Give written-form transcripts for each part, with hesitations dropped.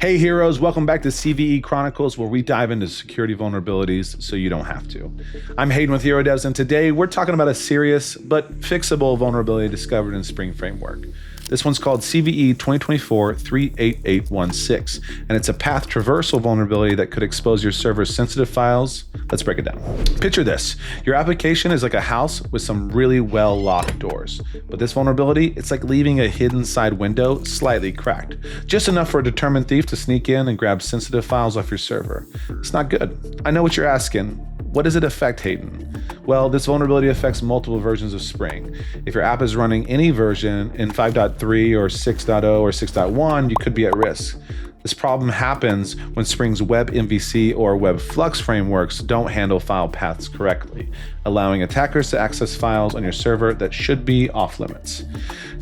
Hey heroes, welcome back to CVE Chronicles, where we dive into security vulnerabilities so you don't have to. I'm Hayden with HeroDevs, and today we're talking about a serious but fixable vulnerability discovered in Spring Framework. This one's called CVE-2024-38816, and it's a path traversal vulnerability that could expose your server's sensitive files. Let's break it down. Picture this. Your application is like a house with some really well-locked doors. But this vulnerability, it's like leaving a hidden side window slightly cracked. Just enough for a determined thief to sneak in and grab sensitive files off your server. It's not good. I know what you're asking. What does it affect, Hayden? Well, this vulnerability affects multiple versions of Spring. If your app is running any version in 5.3 or 6.0 or 6.1, you could be at risk. This problem happens when Spring's Web MVC or Web Flux frameworks don't handle file paths correctly, allowing attackers to access files on your server that should be off limits.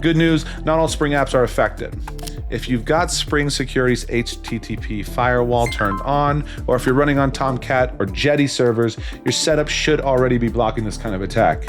Good news, not all Spring apps are affected. If you've got Spring Security's HTTP firewall turned on, or if you're running on Tomcat or Jetty servers, your setup should already be blocking this kind of attack.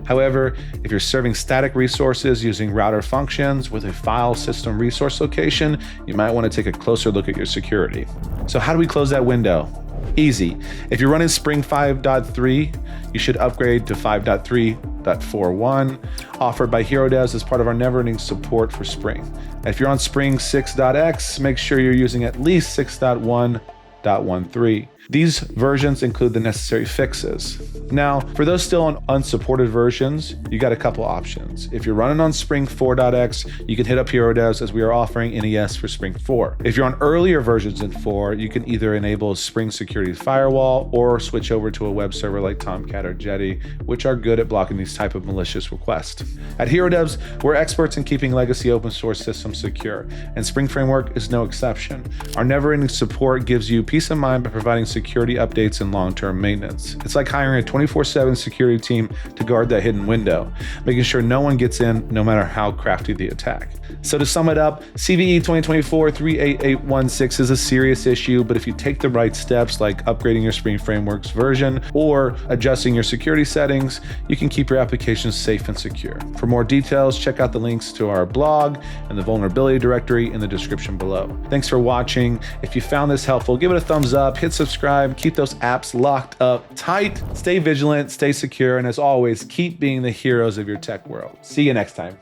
However, if you're serving static resources using router functions with a file system resource location, you might want to take a closer look at your security. So how do we close that window? Easy. If you're running Spring 5.3, you should upgrade to 5.3.41, offered by HeroDevs as part of our never-ending support for Spring. And if you're on Spring 6.x, make sure you're using at least 6.1.13. These versions include the necessary fixes. Now, for those still on unsupported versions, you got a couple options. If you're running on Spring 4.x, you can hit up HeroDevs as we are offering NES for Spring 4. If you're on earlier versions in 4, you can either enable Spring Security Firewall or switch over to a web server like Tomcat or Jetty, which are good at blocking these type of malicious requests. At HeroDevs, we're experts in keeping legacy open source systems secure, and Spring Framework is no exception. Our never-ending support gives you peace of mind by providing security updates and long-term maintenance. It's like hiring a 24/7 security team to guard that hidden window, making sure no one gets in no matter how crafty the attack. So to sum it up, CVE 2024-38816 is a serious issue, but if you take the right steps like upgrading your Spring Framework's version or adjusting your security settings, you can keep your applications safe and secure. For more details, check out the links to our blog and the vulnerability directory in the description below. Thanks for watching. If you found this helpful, give it a thumbs up, hit subscribe, keep those apps locked up tight, stay vigilant, stay secure, and as always, keep being the heroes of your tech world. See you next time.